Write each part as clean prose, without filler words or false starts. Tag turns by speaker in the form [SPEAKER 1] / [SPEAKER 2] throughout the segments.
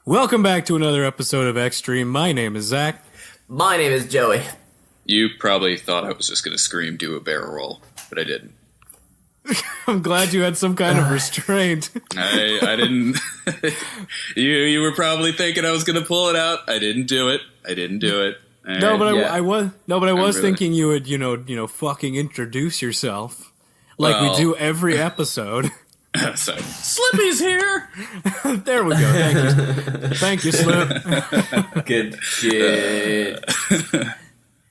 [SPEAKER 1] Welcome back to another episode of Extreme. My name is Zach.
[SPEAKER 2] My name is Joey.
[SPEAKER 3] You probably thought I was just going to scream, do a barrel roll, but I didn't.
[SPEAKER 1] I'm glad you had some kind of restraint.
[SPEAKER 3] I didn't. You were probably thinking I was going to pull it out. I didn't do it.
[SPEAKER 1] No, but
[SPEAKER 3] Yeah.
[SPEAKER 1] I was
[SPEAKER 3] really-
[SPEAKER 1] thinking you would, fucking introduce yourself like we
[SPEAKER 3] Well-
[SPEAKER 1] do every episode.
[SPEAKER 3] So, Slippy's here.
[SPEAKER 1] There we go. Thank you. Thank you, Slip.
[SPEAKER 2] Good.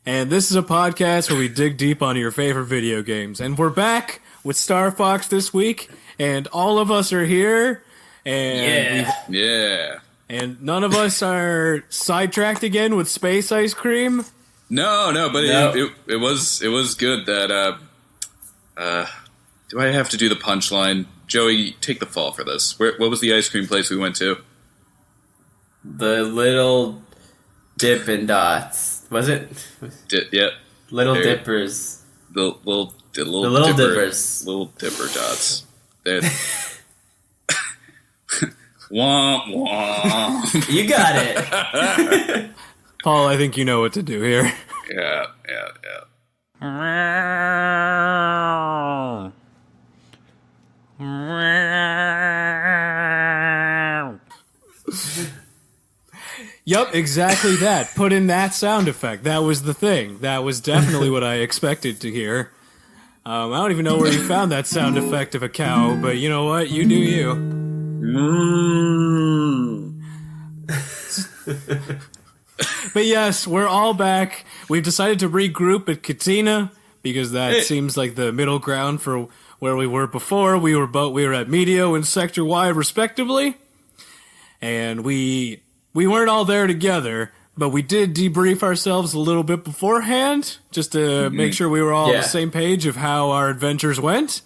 [SPEAKER 1] And this is a podcast where we dig deep on your favorite video games. And we're back with Star Fox this week, and all of us are here. And
[SPEAKER 3] Yeah.
[SPEAKER 1] and none of us are sidetracked again with space ice cream.
[SPEAKER 3] No, but
[SPEAKER 2] No.
[SPEAKER 3] it was good that. Do I have to do the punchline? Joey, take the fall for this. What was the ice cream place we went to?
[SPEAKER 2] The little Dippin' Dots. Was it?
[SPEAKER 3] Yeah,
[SPEAKER 2] Little
[SPEAKER 3] There.
[SPEAKER 2] Dippers.
[SPEAKER 3] the little
[SPEAKER 2] Little Dippers.
[SPEAKER 3] Little dipper dots. They're womp womp.
[SPEAKER 2] You got it.
[SPEAKER 1] Paul, I think you know what to do here.
[SPEAKER 3] Yeah.
[SPEAKER 1] Yep, exactly that. Put in that sound effect. That was the thing. That was definitely what I expected to hear. I don't even know where you found that sound effect of a cow, but you know what? You do you. But yes, we're all back. We've decided to regroup at Katina because that seems like the middle ground for where we were before. We were at Medio and Sector Y respectively, and we weren't all there together, but we did debrief ourselves a little bit beforehand just to make sure we were all on
[SPEAKER 2] Yeah.
[SPEAKER 1] the same page of how our adventures went.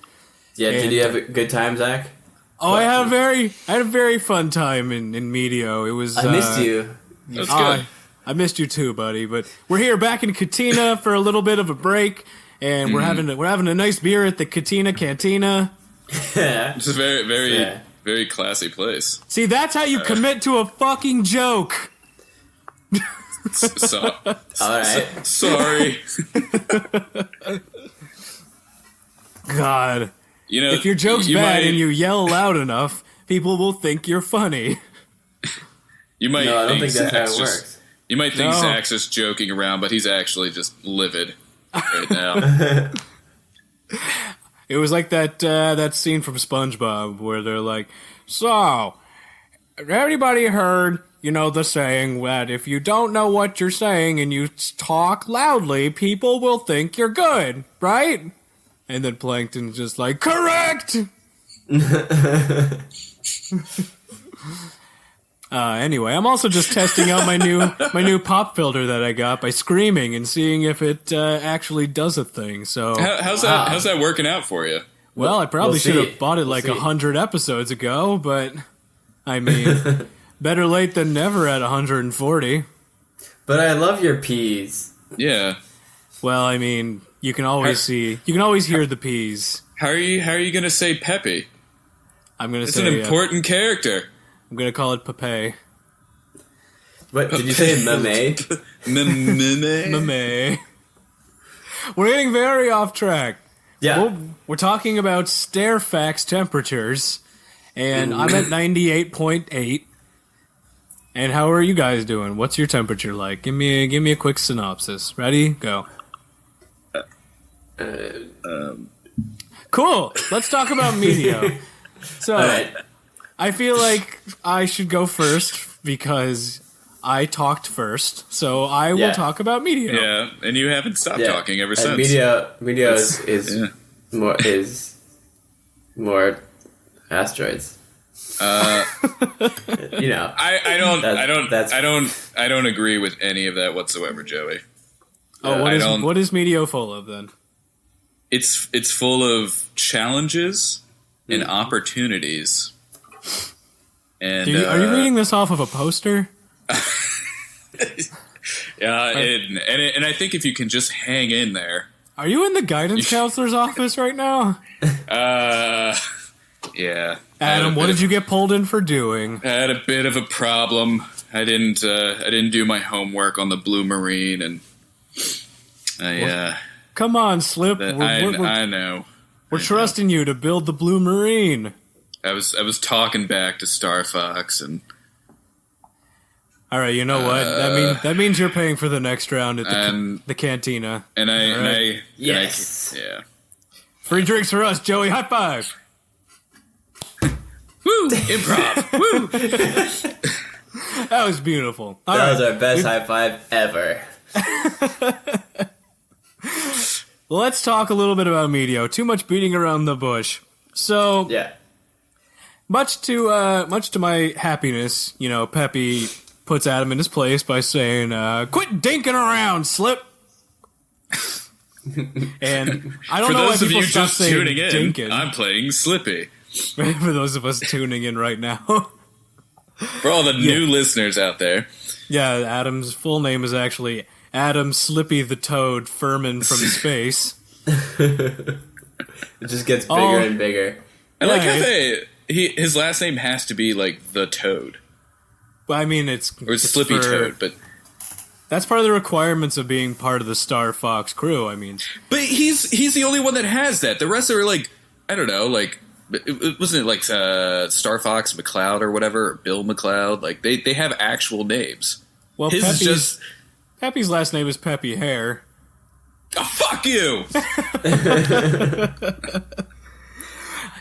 [SPEAKER 2] Yeah, did
[SPEAKER 1] And-
[SPEAKER 2] you have a good time, Zach?
[SPEAKER 1] Oh, I had a very fun time in Medio. It was
[SPEAKER 2] I missed you.
[SPEAKER 3] That's
[SPEAKER 1] Ah,
[SPEAKER 3] good.
[SPEAKER 1] I missed you too, buddy. But we're here back in Katina for a little bit of a break, and we're having a nice beer at the Katina Cantina.
[SPEAKER 3] It's a very
[SPEAKER 2] Yeah.
[SPEAKER 3] very classy place.
[SPEAKER 1] See, that's how you commit to a fucking joke.
[SPEAKER 3] So,
[SPEAKER 2] All right.
[SPEAKER 3] sorry.
[SPEAKER 1] God,
[SPEAKER 3] You know,
[SPEAKER 1] if your joke's
[SPEAKER 3] you
[SPEAKER 1] bad
[SPEAKER 3] might,
[SPEAKER 1] and you yell loud enough, people will think you're funny.
[SPEAKER 3] you might
[SPEAKER 2] No, I don't think that's how
[SPEAKER 3] Zach's
[SPEAKER 2] it
[SPEAKER 3] just-
[SPEAKER 2] works.
[SPEAKER 3] You might think
[SPEAKER 1] No.
[SPEAKER 3] Zach's just joking around, but he's actually just livid right now.
[SPEAKER 1] It was like that scene from SpongeBob where they're like, "So, everybody heard, the saying that if you don't know what you're saying and you talk loudly, people will think you're good, right?" And then Plankton's just like, "Correct!" Anyway, I'm also just testing out my new pop filter that I got by screaming and seeing if it actually does a thing. So,
[SPEAKER 3] How's that working out for you?
[SPEAKER 1] well, I probably
[SPEAKER 2] We'll
[SPEAKER 1] should
[SPEAKER 2] see.
[SPEAKER 1] have bought it like
[SPEAKER 2] see.
[SPEAKER 1] 100 episodes ago, but I mean, better late than never at 140.
[SPEAKER 2] But I love your peas.
[SPEAKER 3] Yeah.
[SPEAKER 1] Well, I mean, you can always hear the peas.
[SPEAKER 3] How are you gonna say Pepe?
[SPEAKER 1] I'm gonna
[SPEAKER 3] It's
[SPEAKER 1] say
[SPEAKER 3] an important character.
[SPEAKER 1] I'm gonna call it Pepe.
[SPEAKER 2] What did you say, mame?
[SPEAKER 1] Mame. We're getting very off track.
[SPEAKER 2] Yeah.
[SPEAKER 1] Well, we're talking about Stairfax temperatures, and I'm at 98.8. And how are you guys doing? What's your temperature like? Give me a quick synopsis. Ready? Go. Cool. Let's talk about Medio. So,
[SPEAKER 2] All right.
[SPEAKER 1] I feel like I should go first because I talked first. So I will
[SPEAKER 2] Yeah.
[SPEAKER 1] talk about Medio.
[SPEAKER 3] Yeah, and you haven't stopped
[SPEAKER 2] Yeah.
[SPEAKER 3] talking ever
[SPEAKER 2] And
[SPEAKER 3] since.
[SPEAKER 2] Medio is
[SPEAKER 3] Yeah.
[SPEAKER 2] more asteroids.
[SPEAKER 3] Uh,
[SPEAKER 2] That's-
[SPEAKER 3] I don't agree with any of that whatsoever, Joey.
[SPEAKER 1] Oh,
[SPEAKER 3] I don't-
[SPEAKER 1] what is Medio full of then?
[SPEAKER 3] It's full of challenges and opportunities. And
[SPEAKER 1] Are you reading this off of a poster?
[SPEAKER 3] Yeah, and I think if you can just hang in there,
[SPEAKER 1] Are you in the guidance counselor's office right now?
[SPEAKER 3] yeah,
[SPEAKER 1] Adam, what did you get pulled in for doing?
[SPEAKER 3] I had a bit of a problem. I didn't do my homework on the Blue Marine, and
[SPEAKER 1] Come on, Slip.
[SPEAKER 3] I know.
[SPEAKER 1] We're trusting you to build the Blue Marine.
[SPEAKER 3] I was talking back to Star Fox, and
[SPEAKER 1] all right, you know what? That means you're paying for the next round at the cantina.
[SPEAKER 2] Yes.
[SPEAKER 1] Free drinks for us, Joey. High five.
[SPEAKER 3] Woo! Improv. Woo!
[SPEAKER 1] That was beautiful.
[SPEAKER 2] That was our best high five ever.
[SPEAKER 1] Let's talk a little bit about Medio. Too much beating around the bush. So,
[SPEAKER 2] Yeah.
[SPEAKER 1] much to my happiness, Peppy puts Adam in his place by saying, "Quit dinking around, Slip." And I don't
[SPEAKER 3] For
[SPEAKER 1] know why
[SPEAKER 3] those of
[SPEAKER 1] people
[SPEAKER 3] you
[SPEAKER 1] stop
[SPEAKER 3] just
[SPEAKER 1] saying
[SPEAKER 3] tuning in,
[SPEAKER 1] dinking.
[SPEAKER 3] I'm playing Slippy.
[SPEAKER 1] For those of us tuning in right now.
[SPEAKER 3] For all the new listeners out there.
[SPEAKER 1] Yeah, Adam's full name is actually Adam Slippy the Toad Furman from space.
[SPEAKER 2] It just gets bigger and bigger.
[SPEAKER 3] I like how his last name has to be like the Toad.
[SPEAKER 1] Well, I mean, it's
[SPEAKER 3] Slippy Toad, but
[SPEAKER 1] that's part of the requirements of being part of the Star Fox crew. I mean,
[SPEAKER 3] but he's the only one that has that. The rest are like, I don't know, like it wasn't it like Star Fox McCloud or whatever, or Bill McCloud. Like they have actual names.
[SPEAKER 1] Well, Peppy's last name is Peppy Hare.
[SPEAKER 3] Oh, fuck you!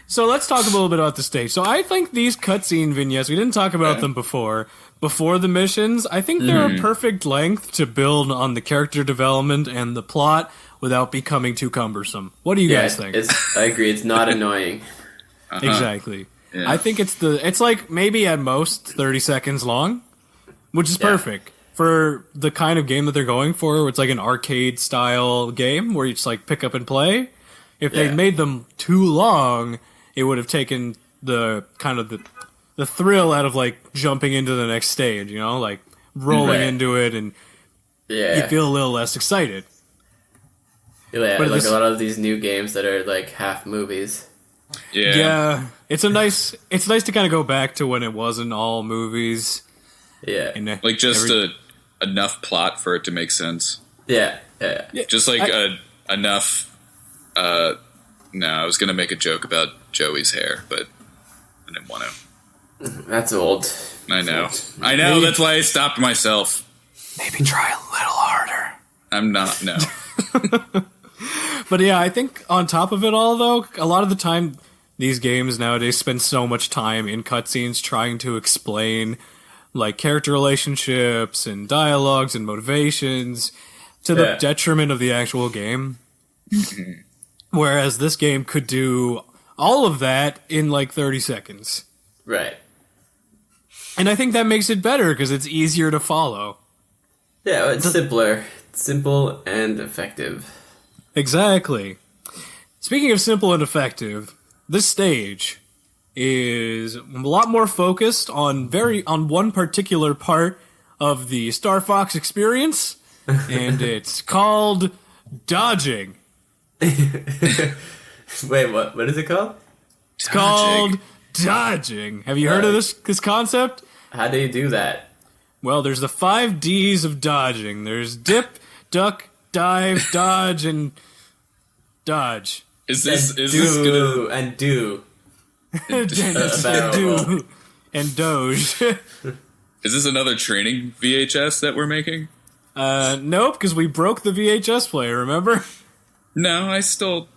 [SPEAKER 1] So let's talk a little bit about the stage. So I think these cutscene vignettes, we didn't talk about them before the missions, I think they're a perfect length to build on the character development and the plot without becoming too cumbersome. What do you guys think?
[SPEAKER 2] I agree. It's not annoying.
[SPEAKER 1] Exactly.
[SPEAKER 3] Yeah.
[SPEAKER 1] I think it's like maybe at most 30 seconds long, which is perfect for the kind of game that they're going for. Where it's like an arcade style game where you just like pick up and play. If they made them too long, it would have taken the kind of the thrill out of like jumping into the next stage, like rolling into it, and you feel a little less excited.
[SPEAKER 2] Yeah, but like a lot of these new games that are like half movies.
[SPEAKER 1] Yeah. It's nice to kind of go back to when it wasn't all movies.
[SPEAKER 2] Yeah.
[SPEAKER 1] And
[SPEAKER 3] Like just enough plot for it to make sense.
[SPEAKER 2] Yeah.
[SPEAKER 3] Just like enough. No, I was gonna make a joke about Joey's hair, but I didn't want to.
[SPEAKER 2] That's old.
[SPEAKER 3] I know. Maybe, that's why I stopped myself.
[SPEAKER 1] Maybe try a little harder.
[SPEAKER 3] I'm not. No.
[SPEAKER 1] But yeah, I think on top of it all, though, a lot of the time, these games nowadays spend so much time in cutscenes trying to explain, like, character relationships and dialogues and motivations to the detriment of the actual game. Whereas this game could do all of that in, like, 30 seconds.
[SPEAKER 2] Right.
[SPEAKER 1] And I think that makes it better because it's easier to follow.
[SPEAKER 2] Yeah, it's simpler. It's simple and effective.
[SPEAKER 1] Exactly. Speaking of simple and effective, this stage is a lot more focused on one particular part of the Star Fox experience, and it's called dodging.
[SPEAKER 2] Wait, what is it called?
[SPEAKER 1] It's called dodging. Have you heard of this concept?
[SPEAKER 2] How do you do that?
[SPEAKER 1] Well, there's the 5 Ds of dodging. There's dip, duck, dive, dodge, and dodge.
[SPEAKER 3] Is this gonna
[SPEAKER 2] and do
[SPEAKER 1] and doge?
[SPEAKER 3] Is this another training VHS that we're making?
[SPEAKER 1] Nope, because we broke the VHS player. Remember?
[SPEAKER 3] No, I still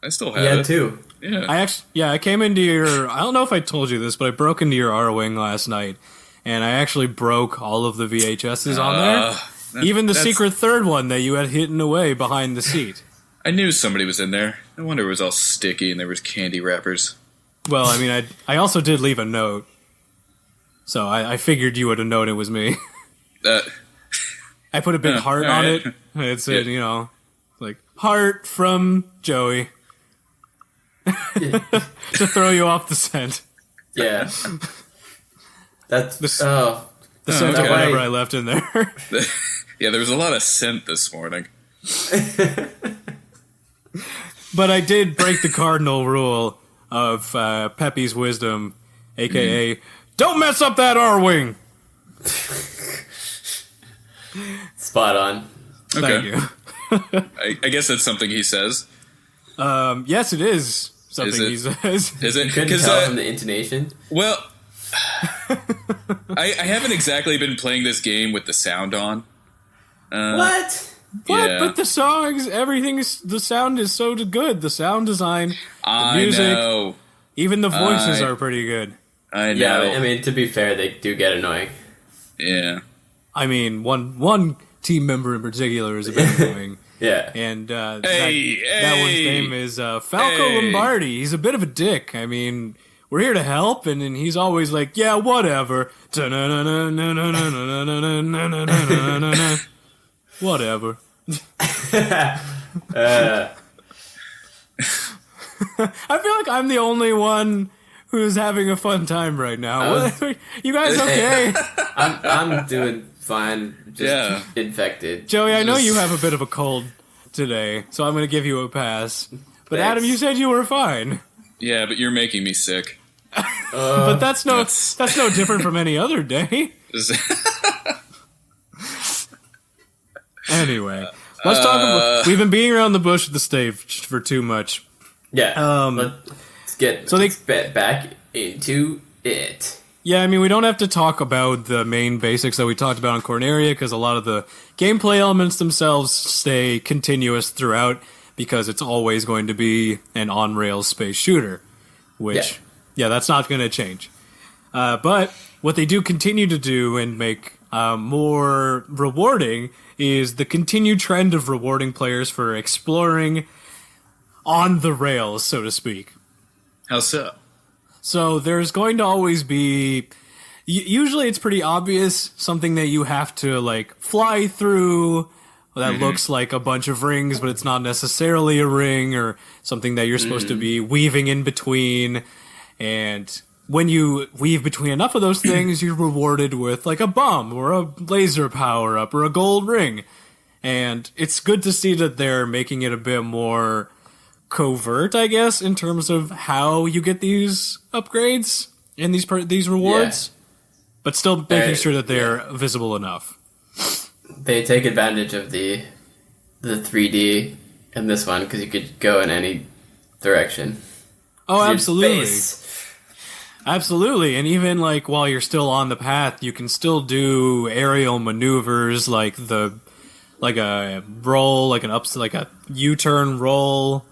[SPEAKER 3] have
[SPEAKER 2] it.
[SPEAKER 3] Too.
[SPEAKER 1] Yeah. I came into your. I don't know if I told you this, but I broke into your R-Wing last night, and I actually broke all of the VHSs on there. Even the secret third one that you had hidden away behind the seat.
[SPEAKER 3] I knew somebody was in there. No wonder it was all sticky and there was candy wrappers.
[SPEAKER 1] Well, I mean, I also did leave a note, so I figured you would have known it was me. I put a big heart on it. It said, like, heart from Joey. To throw you off the scent.
[SPEAKER 2] Yeah. That's...
[SPEAKER 1] the scent of whatever I left in there.
[SPEAKER 3] Yeah, there was a lot of scent this morning.
[SPEAKER 1] But I did break the cardinal rule of Peppy's wisdom, a.k.a. Don't mess up that R-Wing!
[SPEAKER 2] Spot on.
[SPEAKER 1] Thank you.
[SPEAKER 3] I guess that's something he says.
[SPEAKER 1] Yes, it is something he says.
[SPEAKER 3] Is it?
[SPEAKER 2] Couldn't tell from the intonation.
[SPEAKER 3] Well, I haven't exactly been playing this game with the sound on.
[SPEAKER 2] What?
[SPEAKER 1] Yeah. But the songs, the sound is so good. The sound design, the music,
[SPEAKER 3] know.
[SPEAKER 1] Even the voices are pretty good.
[SPEAKER 3] I know.
[SPEAKER 2] Yeah, I mean, to be fair, they do get annoying.
[SPEAKER 3] Yeah.
[SPEAKER 1] I mean, one team member in particular is a bit annoying.
[SPEAKER 2] Yeah.
[SPEAKER 1] And that one's name is Falco Lombardi. He's a bit of a dick. I mean, we're here to help, and he's always like, yeah, whatever. Whatever. I feel like I'm the only one who's having a fun time right now. You guys okay?
[SPEAKER 2] I'm doing fine. Just infected.
[SPEAKER 1] Joey, I know you have a bit of a cold today, so I'm going to give you a pass. But thanks. Adam, you said you were fine.
[SPEAKER 3] Yeah, but you're making me sick.
[SPEAKER 1] But that's no different from any other day. Anyway, let's talk about... We've been beating around the bush with the stage for too much.
[SPEAKER 2] Yeah, let's get back into it.
[SPEAKER 1] Yeah, I mean, we don't have to talk about the main basics that we talked about in Corneria, because a lot of the gameplay elements themselves stay continuous throughout, because it's always going to be an on-rails space shooter, which, that's not going to change. But what they do continue to do and make more rewarding is the continued trend of rewarding players for exploring on the rails, so to speak.
[SPEAKER 3] How so?
[SPEAKER 1] So there's going to always be... Usually it's pretty obvious, something that you have to, like, fly through that looks like a bunch of rings, but it's not necessarily a ring, or something that you're supposed to be weaving in between. And when you weave between enough of those things, you're rewarded with, like, a bomb, or a laser power-up, or a gold ring. And it's good to see that they're making it a bit more covert, I guess, in terms of how you get these upgrades and these rewards, but still making sure that they're visible enough.
[SPEAKER 2] They take advantage of the 3D in this one, because you could go in any direction.
[SPEAKER 1] Oh, absolutely. Absolutely, and even like while you're still on the path, you can still do aerial maneuvers like a roll, like a U-turn roll.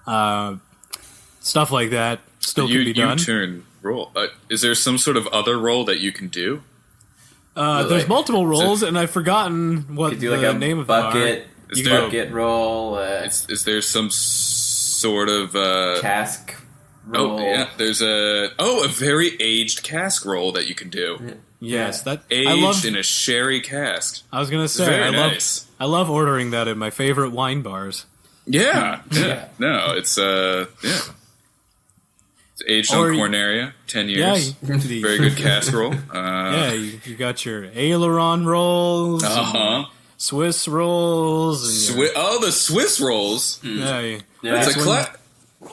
[SPEAKER 1] Stuff like that still can be done.
[SPEAKER 3] U-turn roll. Is there some sort of other roll that you can do?
[SPEAKER 1] There's multiple rolls, and I've forgotten what the name of
[SPEAKER 2] bucket.
[SPEAKER 1] Them
[SPEAKER 2] are. Bucket roll.
[SPEAKER 3] Is there some sort of
[SPEAKER 2] cask roll?
[SPEAKER 3] Oh yeah, there's a very aged cask roll that you can do.
[SPEAKER 1] Yes, that
[SPEAKER 3] aged in a sherry cask.
[SPEAKER 1] I was gonna say, I love ordering that at my favorite wine bars.
[SPEAKER 3] Yeah. No, it's It's aged on Corneria, 10 years. Yeah, very good casserole.
[SPEAKER 1] You got your aileron rolls, Swiss rolls.
[SPEAKER 3] And the Swiss rolls.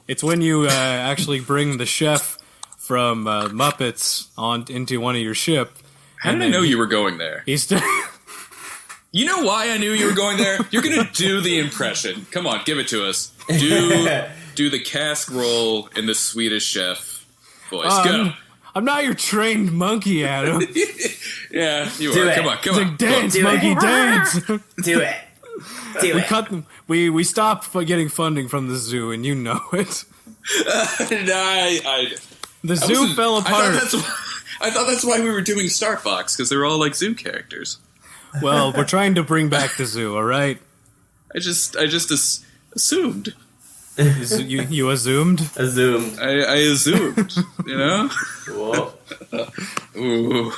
[SPEAKER 1] It's when you actually bring the chef from Muppets into one of your ship.
[SPEAKER 3] How did I know you were going there? You know why I knew you were going there? You're going to do the impression. Come on, give it to us. Do the cask roll in the Swedish chef voice. Go.
[SPEAKER 1] I'm not your trained monkey, Adam.
[SPEAKER 3] Yeah, you are. Come on.
[SPEAKER 1] Like, dance, monkey, dance.
[SPEAKER 2] Do it.
[SPEAKER 1] We stopped getting funding from the zoo, and you know it. The zoo fell apart.
[SPEAKER 3] I thought that's why we were doing Star Fox, because they're all like zoo characters.
[SPEAKER 1] Well, we're trying to bring back the zoo, all right?
[SPEAKER 3] I just assumed.
[SPEAKER 1] You assumed?
[SPEAKER 2] Assumed.
[SPEAKER 3] I assumed, you know?
[SPEAKER 2] Whoa.
[SPEAKER 3] Ooh.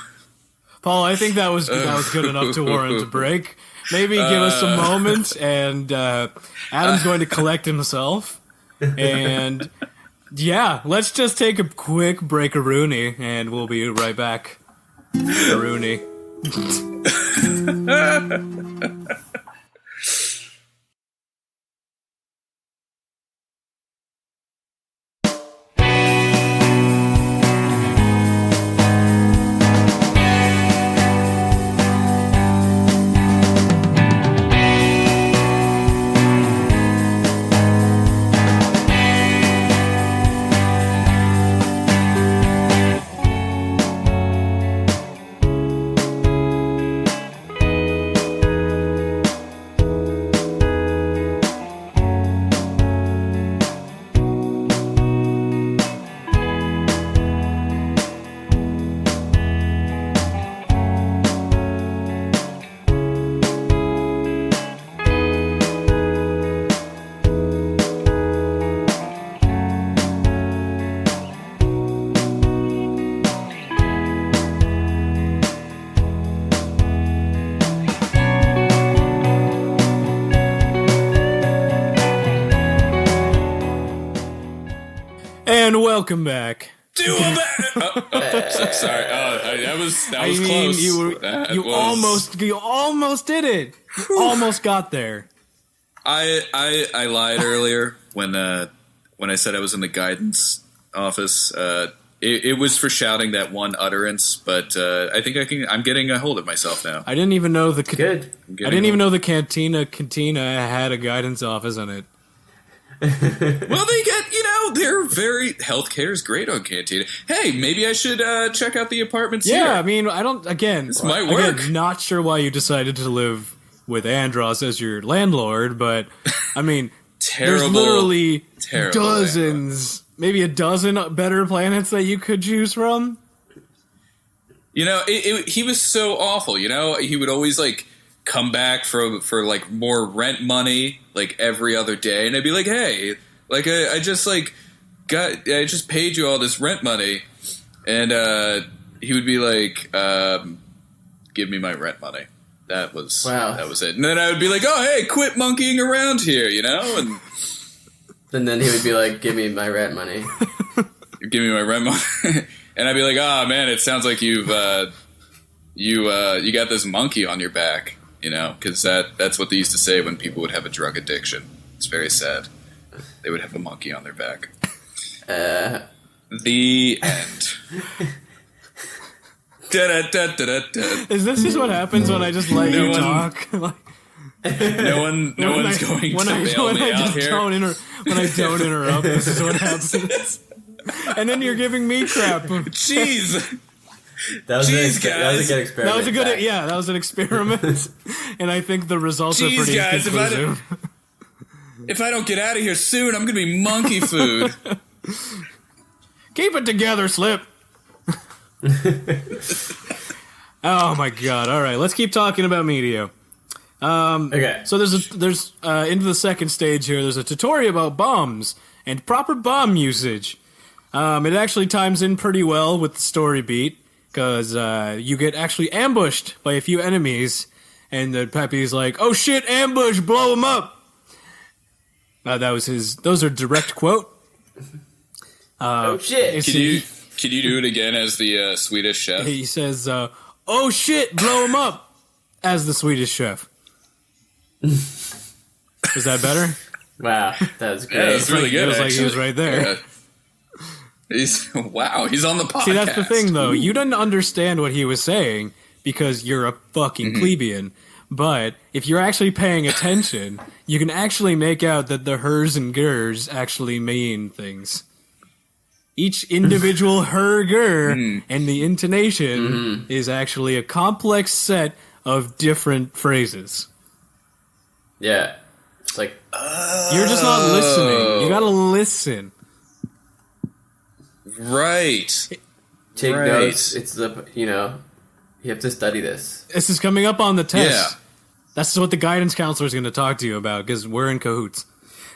[SPEAKER 1] Paul, I think that was good enough to warrant a break. Maybe give us a moment, and Adam's going to collect himself. And, let's just take a quick break-a-rooney, and we'll be right back. Rooney. And welcome back.
[SPEAKER 3] Sorry. That was close.
[SPEAKER 1] You almost did it. You almost got there.
[SPEAKER 3] I lied earlier when I said I was in the guidance office. It was for shouting that one utterance, but I think I'm getting a hold of myself now.
[SPEAKER 1] I didn't even know the cantina had a guidance office in it.
[SPEAKER 3] Well, they get, they're very, healthcare is great on Cantina. Hey, maybe I should check out the apartments here.
[SPEAKER 1] Yeah, I mean, this
[SPEAKER 3] might work.
[SPEAKER 1] Again, not sure why you decided to live with Andros as your landlord, but, I mean, there's literally dozens, maybe a dozen better planets that you could choose from.
[SPEAKER 3] He was so awful, he would always, come back for more rent money every other day, and I'd be like, hey, I just paid you all this rent money, and he would be like, give me my rent money. That was it. And then I would be like, oh hey, quit monkeying around here, and
[SPEAKER 2] then he would be like, give me my rent money.
[SPEAKER 3] Give me my rent money. And I'd be like, oh man, it sounds like you got this monkey on your back. Because that's what they used to say when people would have a drug addiction. It's very sad. They would have a monkey on their back. The end.
[SPEAKER 1] Is this just what happens when I just let you talk?
[SPEAKER 3] No one's going to bail me out here.
[SPEAKER 1] When I don't interrupt, this is what happens. And then you're giving me crap.
[SPEAKER 3] Jeez.
[SPEAKER 2] That was a good experiment.
[SPEAKER 1] That was an experiment, and I think the results are pretty conclusive.
[SPEAKER 3] If I don't get out of here soon, I'm going to be monkey food.
[SPEAKER 1] Keep it together, Slip. Oh my god! All right, let's keep talking about Medio.
[SPEAKER 2] Okay.
[SPEAKER 1] So there's into the second stage here. There's a tutorial about bombs and proper bomb usage. It actually times in pretty well with the story beat. Because you get actually ambushed by a few enemies, and the Pepe's like, "Oh shit, ambush! Blow him up!" Those are direct quote.
[SPEAKER 2] Oh shit!
[SPEAKER 3] Can you do it again as the Swedish chef?
[SPEAKER 1] He says, "Oh shit, blow him up!" as the Swedish chef. Is that better?
[SPEAKER 2] Wow, that was great.
[SPEAKER 3] Yeah, that's really good.
[SPEAKER 1] It was like he was right there.
[SPEAKER 3] Yeah. He's on the podcast.
[SPEAKER 1] See, that's the thing, though. You didn't understand what he was saying because you're a fucking plebeian. But if you're actually paying attention, you can actually make out that the hers and gers actually mean things. Each individual her, ger, and the intonation is actually a complex set of different phrases.
[SPEAKER 2] Yeah. It's like...
[SPEAKER 1] You're just not listening. You gotta listen.
[SPEAKER 3] Right.
[SPEAKER 2] Take notes. It's you have to study this.
[SPEAKER 1] This is coming up on the test.
[SPEAKER 3] Yeah.
[SPEAKER 1] That's what the guidance counselor is going to talk to you about because we're in cahoots.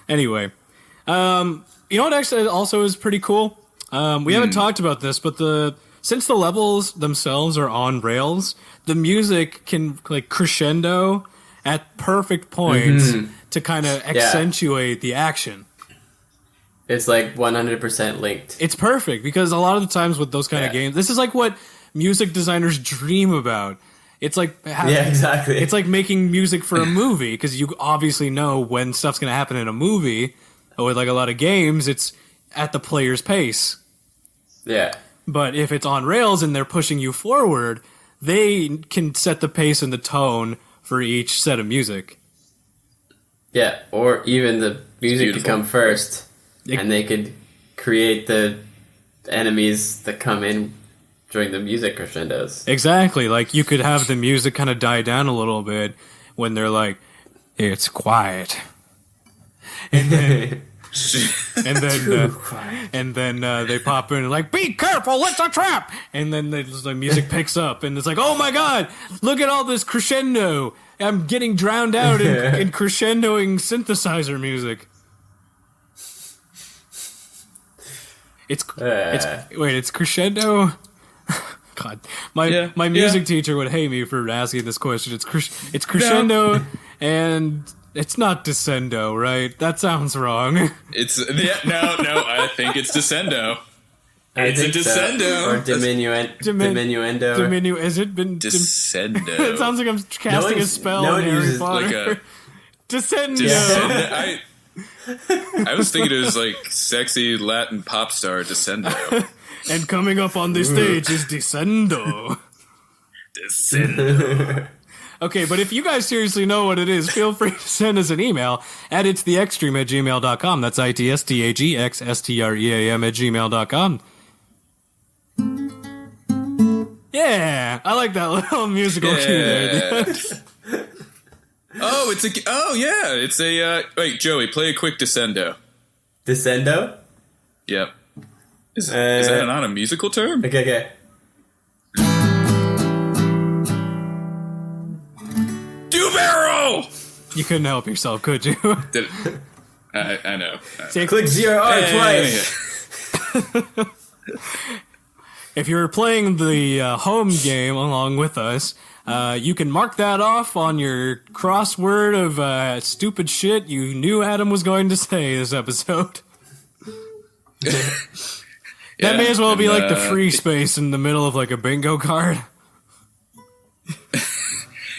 [SPEAKER 1] Anyway, you know what actually also is pretty cool? We haven't talked about this, but since the levels themselves are on rails, the music can crescendo at perfect points to kind of accentuate the action.
[SPEAKER 2] It's 100% linked.
[SPEAKER 1] It's perfect because a lot of the times with those kind of games, this is what music designers dream about. It's
[SPEAKER 2] exactly.
[SPEAKER 1] It's like making music for a movie because you obviously know when stuff's going to happen in a movie. But with a lot of games, it's at the player's pace.
[SPEAKER 2] Yeah.
[SPEAKER 1] But if it's on rails and they're pushing you forward, they can set the pace and the tone for each set of music.
[SPEAKER 2] Yeah, or even the music could come first. And they could create the enemies that come in during the music crescendos.
[SPEAKER 1] Exactly. You could have the music kind of die down a little bit when they're like, it's quiet. And then, and then they pop in and be careful, it's a trap! And then the music picks up and it's like, oh my god, look at all this crescendo. I'm getting drowned out in crescendoing synthesizer music. It's crescendo. God, my music teacher would hate me for asking this question. It's crescendo and It's not Descendo, right? That sounds wrong.
[SPEAKER 3] No. I think it's Descendo. It's a Descendo.
[SPEAKER 2] So. Or diminuendo.
[SPEAKER 1] Has it been
[SPEAKER 3] Descendo?
[SPEAKER 1] It sounds like I'm casting a spell on Harry Potter.
[SPEAKER 3] Like a
[SPEAKER 1] Descendo.
[SPEAKER 3] I was thinking it was like sexy Latin pop star Descendo.
[SPEAKER 1] And coming up on the stage is Descendo.
[SPEAKER 3] Descendo.
[SPEAKER 1] Okay, but if you guys seriously know what it is, feel free to send us an email at itstheextreme@gmail.com. That's ITSTAGXSTREAM@gmail.com. Yeah, I like that little musical cue there.
[SPEAKER 3] It's a, wait, Joey, play a quick Descendo.
[SPEAKER 2] Descendo?
[SPEAKER 3] Yep. Is that not a musical term?
[SPEAKER 2] Okay.
[SPEAKER 3] Do barrel!
[SPEAKER 1] You couldn't help yourself, could you?
[SPEAKER 3] I know.
[SPEAKER 2] Click ZRR twice.
[SPEAKER 1] If you're playing the home game along with us, you can mark that off on your crossword of stupid shit you knew Adam was going to say this episode. That may as well be like the free space in the middle of like a bingo card.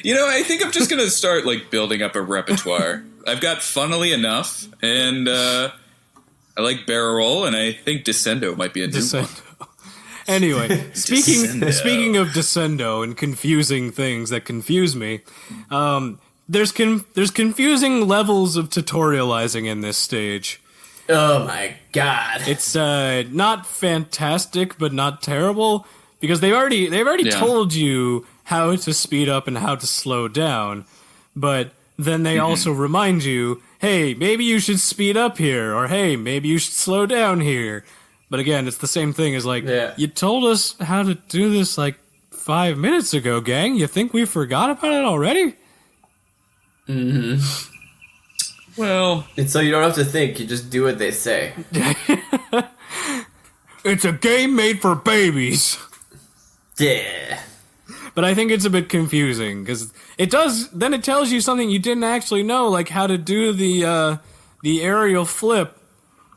[SPEAKER 3] I think I'm just going to start like building up a repertoire. I've got Funnily Enough, and I like Barrel Roll, and I think Descendo might be a new one.
[SPEAKER 1] Anyway, speaking of Descendo and confusing things that confuse me, there's confusing levels of tutorializing in this stage.
[SPEAKER 2] Oh my god!
[SPEAKER 1] It's not fantastic, but not terrible, because they've already told you how to speed up and how to slow down, but then they also remind you, hey, maybe you should speed up here, or hey, maybe you should slow down here. But again, it's the same thing as like, you told us how to do this like 5 minutes ago, gang. You think we forgot about it already?
[SPEAKER 2] Mm-hmm.
[SPEAKER 3] Well...
[SPEAKER 2] And so you don't have to think, you just do what they say.
[SPEAKER 1] It's a game made for babies.
[SPEAKER 2] Yeah.
[SPEAKER 1] But I think it's a bit confusing, because it tells you something you didn't actually know, like how to do the aerial flip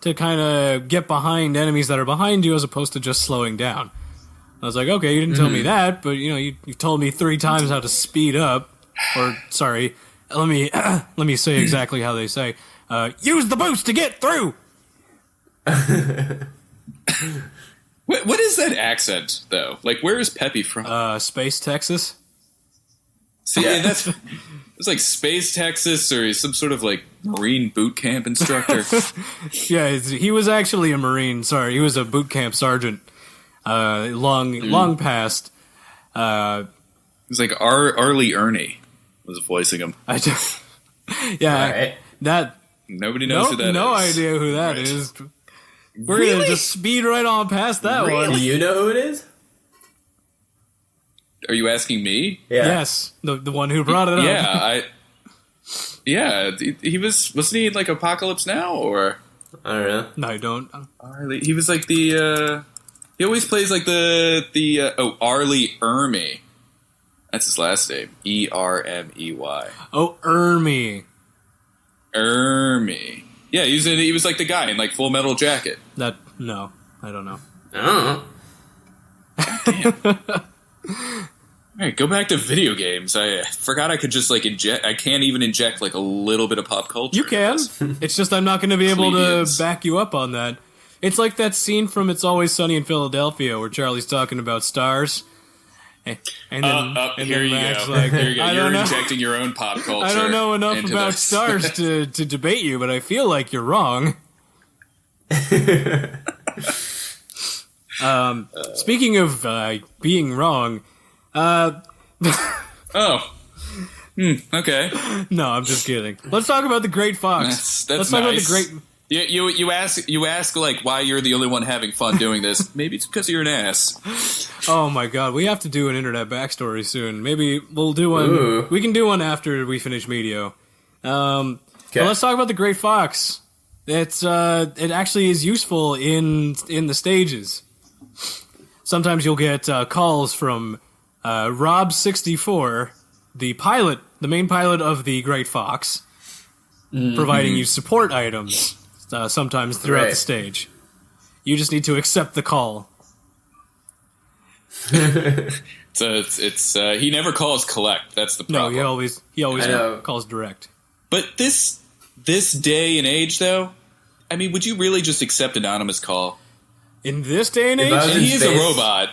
[SPEAKER 1] to kind of get behind enemies that are behind you as opposed to just slowing down. I was like, okay, you didn't tell me that, but you told me 3 times how to speed up. Or, sorry, let me say exactly how they say. Use the boost to get through!
[SPEAKER 3] What is that accent, though? Like, where is Peppy from?
[SPEAKER 1] Space, Texas.
[SPEAKER 3] See, that's... It's like Space Texas, or he's some sort of like Marine boot camp instructor.
[SPEAKER 1] Yeah, he was actually a Marine. Sorry, he was a boot camp sergeant. Long past.
[SPEAKER 3] It was like Arlie Ernie was voicing him.
[SPEAKER 2] Right.
[SPEAKER 1] That
[SPEAKER 3] nobody knows who that is.
[SPEAKER 1] No idea who that is. We're gonna just speed right on past that one.
[SPEAKER 2] Do you know who it is?
[SPEAKER 3] Are you asking me?
[SPEAKER 2] Yeah.
[SPEAKER 1] Yes, the one who brought it up.
[SPEAKER 3] Yeah, he wasn't he in like Apocalypse Now, or
[SPEAKER 2] I don't know.
[SPEAKER 1] No, I don't.
[SPEAKER 3] He was like he always plays like Arlie Ermy. That's his last name. Ermey.
[SPEAKER 1] Oh, Ermy.
[SPEAKER 3] Ermy. Yeah, he was like the guy in like Full Metal Jacket.
[SPEAKER 1] No, I don't know.
[SPEAKER 2] I
[SPEAKER 3] don't know. Damn. Alright, go back to video games. I forgot I could just like inject. I can't even inject like a little bit of pop culture.
[SPEAKER 1] You can. It's just I'm not going to be able to back you up on that. It's like that scene from It's Always Sunny in Philadelphia where Charlie's talking about stars. And then
[SPEAKER 3] here you
[SPEAKER 1] Max
[SPEAKER 3] go.
[SPEAKER 1] Like,
[SPEAKER 3] here you go. You're
[SPEAKER 1] know.
[SPEAKER 3] injecting your own pop culture.
[SPEAKER 1] I don't know enough about stars to debate you, but I feel like you're wrong. Speaking of being wrong,
[SPEAKER 3] okay.
[SPEAKER 1] No, I'm just kidding. Let's talk about the Great Fox.
[SPEAKER 3] Let's
[SPEAKER 1] talk
[SPEAKER 3] nice.
[SPEAKER 1] about the Great.
[SPEAKER 3] You ask like why you're the only one having fun doing this. Maybe it's because you're an ass.
[SPEAKER 1] Oh my god, we have to do an internet backstory soon. Maybe we'll do one.
[SPEAKER 2] Ooh.
[SPEAKER 1] We can do one after we finish Medio. But let's talk about the Great Fox. It actually is useful in the stages. Sometimes you'll get calls from Rob64, the main pilot of the Great Fox, providing you support items sometimes throughout the stage. You just need to accept the call.
[SPEAKER 3] So it's he never calls collect. That's the problem.
[SPEAKER 1] No, he always calls direct.
[SPEAKER 3] But this day and age, though, I mean, would you really just accept anonymous call?
[SPEAKER 1] In this day and age?
[SPEAKER 3] And he is a robot.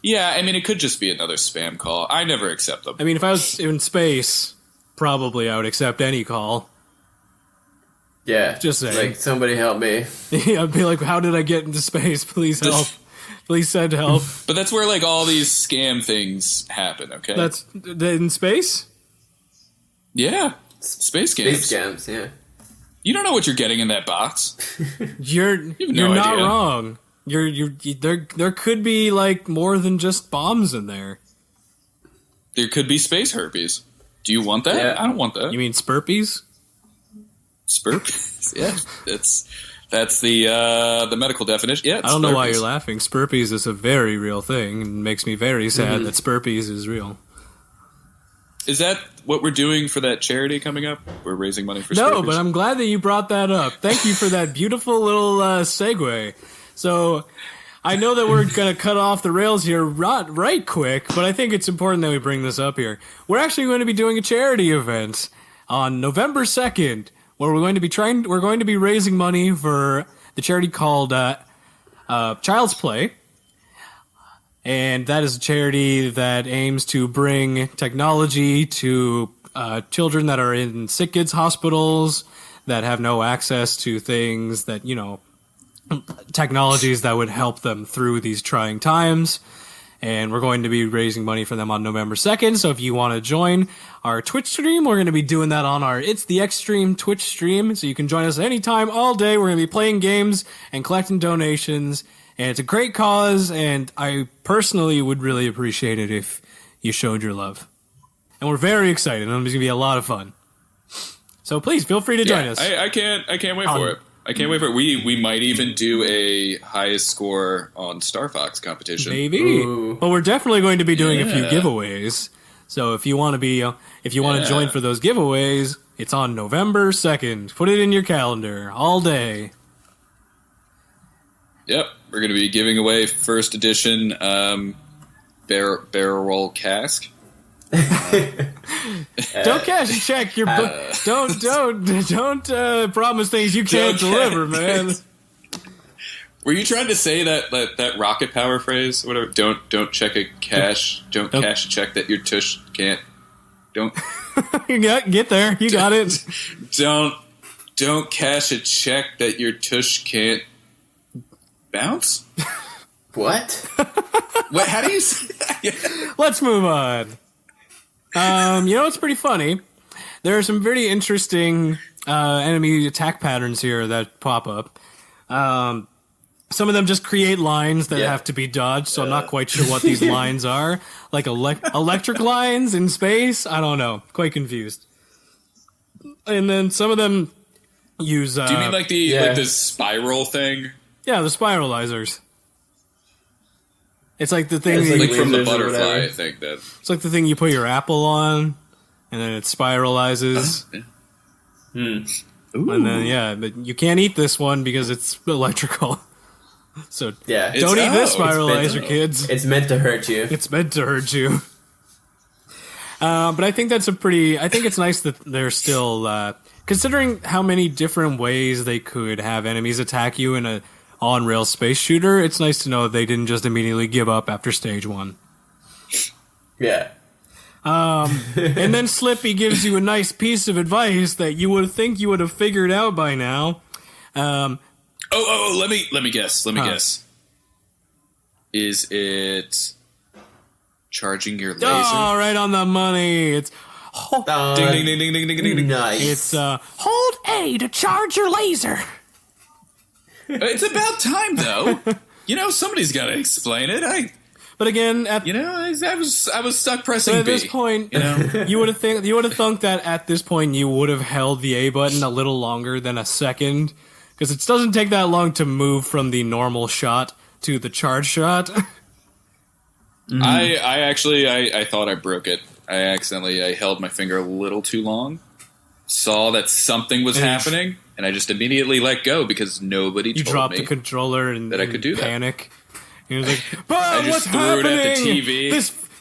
[SPEAKER 3] Yeah, I mean, it could just be another spam call. I never accept them.
[SPEAKER 1] I mean, if I was in space, probably I would accept any call.
[SPEAKER 2] Yeah.
[SPEAKER 1] Just saying.
[SPEAKER 2] Like, somebody help me.
[SPEAKER 1] Yeah, I'd be like, how did I get into space? Please help. Please send help.
[SPEAKER 3] But that's where, like, all these scam things happen, okay?
[SPEAKER 1] That's in space?
[SPEAKER 3] Yeah. Space scams.
[SPEAKER 2] Space scams, yeah.
[SPEAKER 3] You don't know what you're getting in that box.
[SPEAKER 1] You're not wrong. There could be, like, more than just bombs in there.
[SPEAKER 3] There could be space herpes. Do you want that?
[SPEAKER 2] Yeah.
[SPEAKER 3] I don't want that.
[SPEAKER 1] You mean spurpies?
[SPEAKER 3] Spurpies? Yeah. That's the medical definition. Yeah,
[SPEAKER 1] I don't know why you're laughing. Spurpies is a very real thing, and makes me very sad that Spurpies is real.
[SPEAKER 3] Is that what we're doing for that charity coming up? We're raising money for Spurpies?
[SPEAKER 1] No, but I'm glad that you brought that up. Thank you for that beautiful little segue. So, I know that we're going to cut off the rails here right quick, but I think it's important that we bring this up here. We're actually going to be doing a charity event on November 2nd, where we're going to be raising money for the charity called Child's Play. And that is a charity that aims to bring technology to children that are in sick kids hospitals, that have no access to things that, technologies that would help them through these trying times. And we're going to be raising money for them on November 2nd. So if you want to join our Twitch stream, we're going to be doing that on our It's the Extreme Twitch stream. So you can join us anytime, all day. We're going to be playing games and collecting donations. And it's a great cause, and I personally would really appreciate it if you showed your love. And we're very excited, and it's going to be a lot of fun. So please, feel free to join us.
[SPEAKER 3] I can't wait for it. I can't wait for it. We might even do a highest score on Star Fox competition.
[SPEAKER 1] Maybe. Ooh. But we're definitely going to be doing a few giveaways. So if you want to join for those giveaways, it's on November 2nd. Put it in your calendar all day.
[SPEAKER 3] Yep, we're going to be giving away first edition barrel roll cask.
[SPEAKER 1] Don't cash a check. Don't promise things you can't deliver, man.
[SPEAKER 3] Were you trying to say that rocket power phrase? Whatever. Don't check a cash. Don't cash a check that your tush can't. Don't.
[SPEAKER 1] Get there. You got it.
[SPEAKER 3] Don't cash a check that your tush can't bounce.
[SPEAKER 2] What?
[SPEAKER 3] What? How do you say that?
[SPEAKER 1] Let's move on. It's pretty funny. There are some pretty interesting enemy attack patterns here that pop up. Some of them just create lines that have to be dodged, so I'm not quite sure what these lines are. Like electric lines in space? I don't know. Quite confused. And then some of them use...
[SPEAKER 3] Do you mean like the spiral thing?
[SPEAKER 1] Yeah, the spiralizers. It's like the thing
[SPEAKER 3] like from the butterfly, I think that.
[SPEAKER 1] It's like the thing you put your apple on, and then it spiralizes. And then but you can't eat this one because it's electrical. So don't eat this spiralizer, kids.
[SPEAKER 2] It's meant to hurt you.
[SPEAKER 1] It's meant to hurt you. But I think that's I think it's nice that they're still considering how many different ways they could have enemies attack you in a on-rail space shooter. It's nice to know that they didn't just immediately give up after stage 1.
[SPEAKER 2] Yeah.
[SPEAKER 1] And then Slippy gives you a nice piece of advice that you would think you would have figured out by now.
[SPEAKER 3] Let me guess. Is it charging your laser?
[SPEAKER 1] Oh, right on the money. It's
[SPEAKER 3] ding ding ding ding ding ding ding.
[SPEAKER 2] Nice.
[SPEAKER 1] It's hold A to charge your laser.
[SPEAKER 3] It's about time, though. Somebody's got to explain it.
[SPEAKER 1] But again,
[SPEAKER 3] I was stuck pressing B.
[SPEAKER 1] At this point, you would have thunk that at this point you would have held the A button a little longer than a second, because it doesn't take that long to move from the normal shot to the charge shot.
[SPEAKER 3] I thought I broke it. I held my finger a little too long. saw that something was happening, and I just immediately let go because nobody told me.
[SPEAKER 1] You dropped the controller and
[SPEAKER 3] that I could do
[SPEAKER 1] panic.
[SPEAKER 3] that.
[SPEAKER 1] He was like, "But what's happening?
[SPEAKER 3] It at the TV.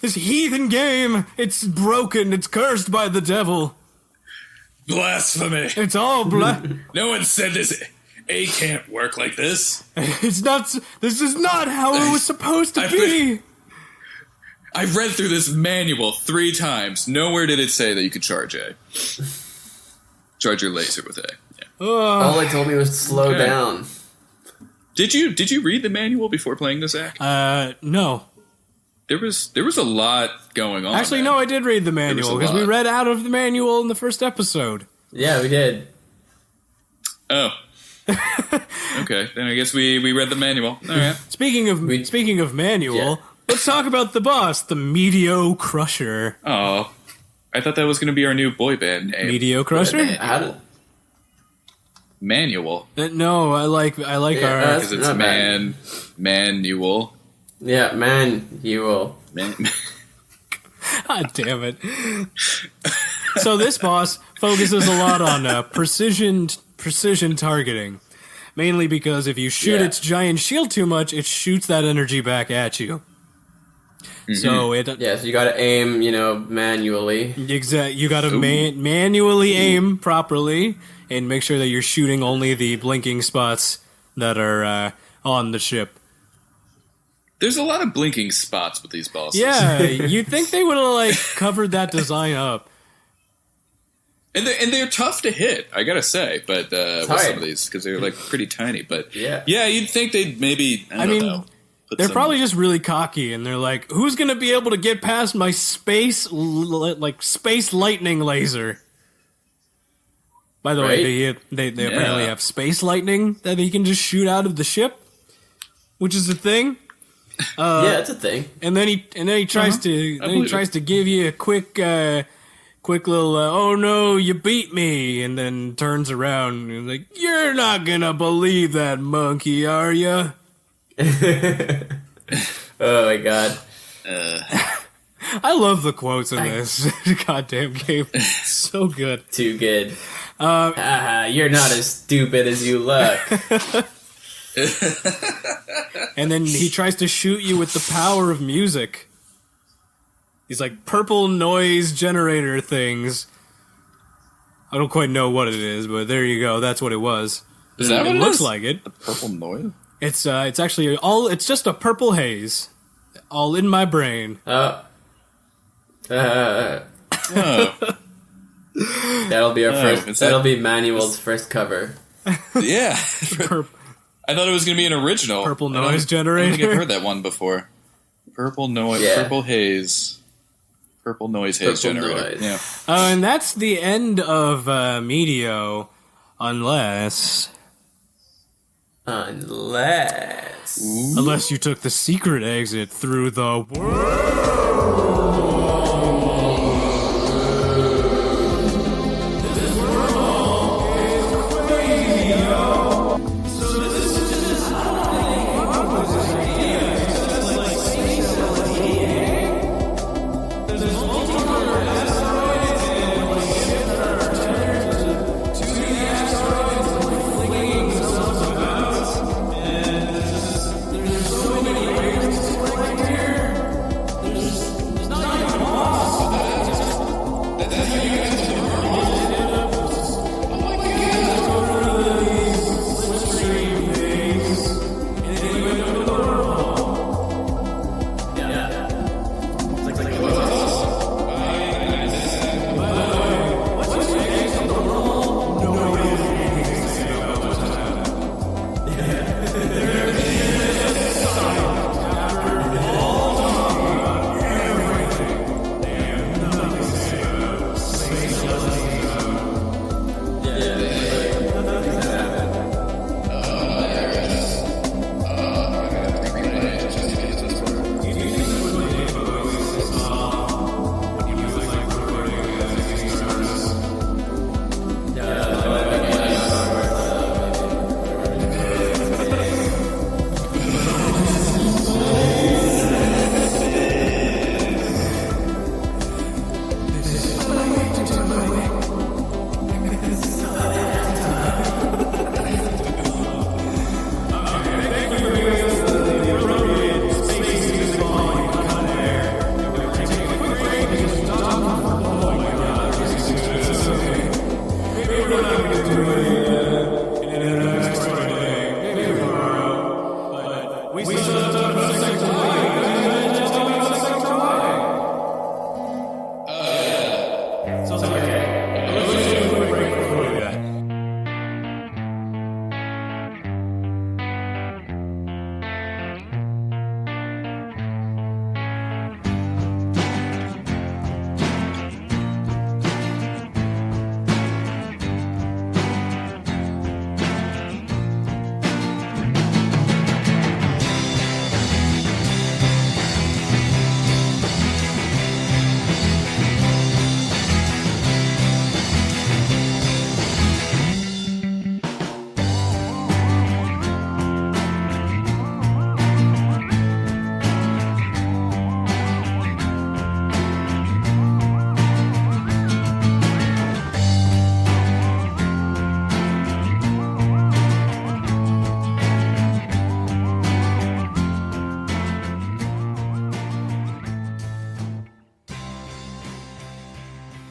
[SPEAKER 1] This heathen game, it's broken. It's cursed by the devil.
[SPEAKER 3] Blasphemy!
[SPEAKER 1] It's all
[SPEAKER 3] No one said this. A can't work like this.
[SPEAKER 1] It's not. This is not how it was supposed to be."
[SPEAKER 3] I've read through this manual 3 times. Nowhere did it say that you could charge A. Charge your laser with A. Yeah.
[SPEAKER 2] All it told me was to slow down.
[SPEAKER 3] Did you read the manual before playing this act?
[SPEAKER 1] No.
[SPEAKER 3] There was a lot going on.
[SPEAKER 1] Actually, no, I did read the manual because we read out of the manual in the first episode.
[SPEAKER 2] Yeah, we did.
[SPEAKER 3] Oh. Okay, then I guess we read the manual. All right.
[SPEAKER 1] Speaking of manual, let's talk about the boss, the Medio Crusher.
[SPEAKER 3] Oh, I thought that was going to be our new boy band name.
[SPEAKER 1] Medio Crusher?
[SPEAKER 3] Manual.
[SPEAKER 1] No, I like our
[SPEAKER 3] because it's manual.
[SPEAKER 2] Yeah, manual.
[SPEAKER 1] God damn it. So this boss focuses a lot on precision targeting. Mainly because if you shoot its giant shield too much, it shoots that energy back at you. Mm-hmm. So
[SPEAKER 2] so you gotta aim, manually.
[SPEAKER 1] Exactly. You gotta manually aim properly and make sure that you're shooting only the blinking spots that are on the ship.
[SPEAKER 3] There's a lot of blinking spots with these bosses.
[SPEAKER 1] Yeah, you'd think they would have covered that design up.
[SPEAKER 3] And they're tough to hit, I gotta say. But with some of these, because they're pretty tiny. But yeah, you'd think they'd maybe. I don't know.
[SPEAKER 1] They're probably just really cocky, and they're like, "Who's gonna be able to get past my space lightning laser?" By the way, they apparently have space lightning that he can just shoot out of the ship, which is a thing.
[SPEAKER 2] Yeah, it's a thing.
[SPEAKER 1] And then he tries to give you a quick little oh no, you beat me, and then turns around and like, "You're not gonna believe that monkey, are you?"
[SPEAKER 2] Oh my god.
[SPEAKER 1] I love the quotes in this goddamn game. It's so good.
[SPEAKER 2] Too good. You're not as stupid as you look.
[SPEAKER 1] And then he tries to shoot you with the power of music. These purple noise generator things. I don't quite know what it is, but there you go. That's what it was.
[SPEAKER 3] Is that what it
[SPEAKER 1] looks
[SPEAKER 3] is?
[SPEAKER 1] like it?
[SPEAKER 3] The purple noise?
[SPEAKER 1] It's actually it's just a purple haze. All in my brain.
[SPEAKER 2] That'll be our first. That'll be Manuel's first cover.
[SPEAKER 3] Yeah. I thought it was going to be an original.
[SPEAKER 1] Purple noise generator.
[SPEAKER 3] I don't think I've heard that one before. Purple noise. Purple haze. Purple noise haze generator. Yeah.
[SPEAKER 1] And that's the end of Medio, unless you took the secret exit through the world.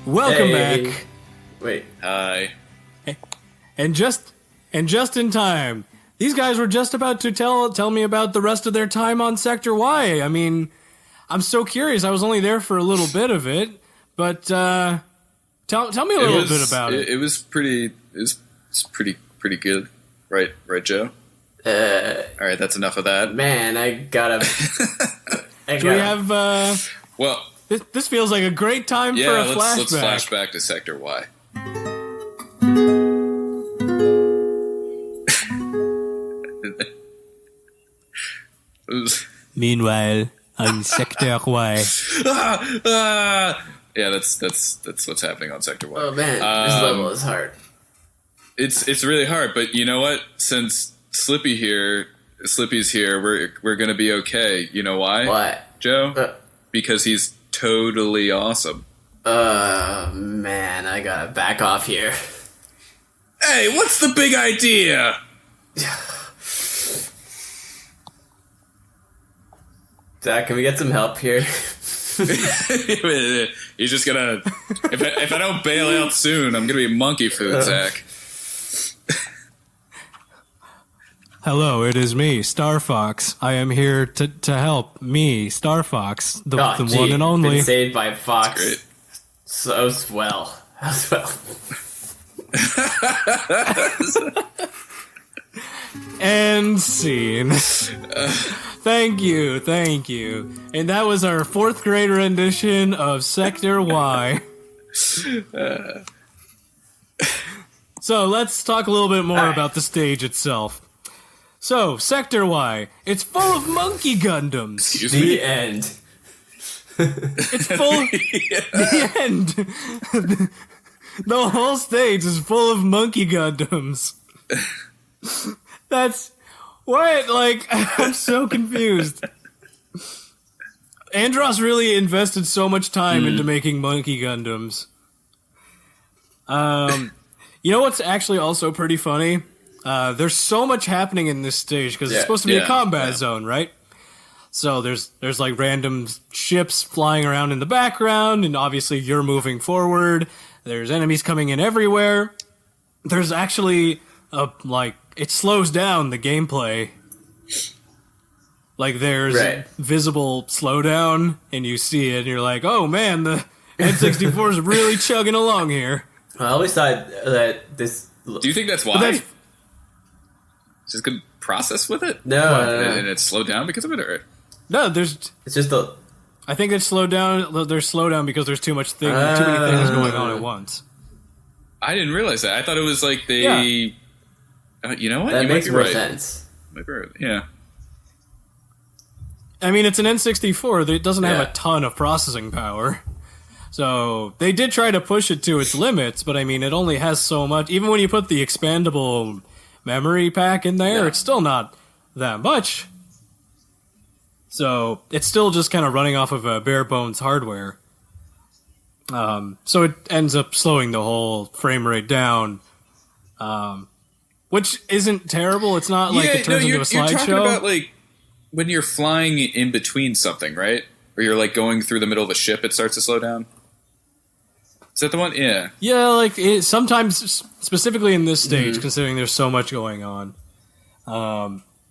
[SPEAKER 1] Welcome back.
[SPEAKER 2] Wait.
[SPEAKER 3] Hi.
[SPEAKER 1] And just in time. These guys were just about to tell me about the rest of their time on Sector Y. I mean, I'm so curious. I was only there for a little bit of it, but tell me a little bit about it.
[SPEAKER 3] It was pretty good, right, Joe? All right, that's enough of that.
[SPEAKER 2] Man, I gotta.
[SPEAKER 1] Do we have?
[SPEAKER 3] Well,
[SPEAKER 1] this feels like a great time for a flashback.
[SPEAKER 3] Let's flash back to Sector Y.
[SPEAKER 1] Meanwhile, on Sector Y.
[SPEAKER 3] Yeah, that's what's happening on Sector Y.
[SPEAKER 2] Oh man, this level is hard.
[SPEAKER 3] It's really hard, but you know what? Since Slippy's here, we're gonna be okay. You know why?
[SPEAKER 2] What?
[SPEAKER 3] Joe? Because he's totally awesome.
[SPEAKER 2] Man, I gotta back off here.
[SPEAKER 3] Hey, what's the big idea?
[SPEAKER 2] Zach, can we get some help here?
[SPEAKER 3] He's just gonna. If I don't bail out soon, I'm gonna be monkey food, Zach.
[SPEAKER 1] Hello, it is me, Star Fox. I am here to help me, Star Fox, the one and only.
[SPEAKER 2] Been saved by Fox.
[SPEAKER 3] That's great.
[SPEAKER 2] So swell.
[SPEAKER 1] And scene. Thank you. And that was our 4th grade rendition of Sector Y. So let's talk a little bit more about the stage itself. So, Sector Y, it's full of monkey Gundams.
[SPEAKER 3] Excuse me?
[SPEAKER 2] The end.
[SPEAKER 1] It's full... The end. The whole stage is full of monkey Gundams. That's... What? Like, I'm so confused. Andros really invested so much time into making monkey Gundams. You know what's actually also pretty funny? There's so much happening in this stage because it's supposed to be a combat zone, right? So there's like random ships flying around in the background, and obviously you're moving forward. There's enemies coming in everywhere. There's actually it slows down the gameplay. Like there's visible slowdown, and you see it, and you're like, oh man, the N64 is really chugging along here.
[SPEAKER 2] I always thought that this...
[SPEAKER 3] Do you think that's why? Just good process with it?
[SPEAKER 2] No.
[SPEAKER 3] And it slowed down because of it? Or?
[SPEAKER 1] No, there's...
[SPEAKER 2] It's just a...
[SPEAKER 1] I think it's slowed down. There's slowdown because there's too many things going on at once.
[SPEAKER 3] I didn't realize that. I thought it was like they... Yeah. You know what?
[SPEAKER 2] That
[SPEAKER 3] you
[SPEAKER 2] makes
[SPEAKER 3] might be
[SPEAKER 2] more
[SPEAKER 3] right.
[SPEAKER 2] sense.
[SPEAKER 3] Might be right. Yeah.
[SPEAKER 1] I mean, it's an N64 that doesn't have a ton of processing power. So they did try to push it to its limits, but I mean, it only has so much. Even when you put the expandable memory pack in there, it's still not that much. So it's still just kind of running off of a bare bones hardware. So it ends up slowing the whole frame rate down, which isn't terrible. It's not like it turns into a slideshow.
[SPEAKER 3] You're talking about like when you're flying in between something, right? Or you're like going through the middle of a ship, it starts to slow down. Is that the one? Yeah.
[SPEAKER 1] Yeah, like sometimes, specifically in this stage, considering there's so much going on,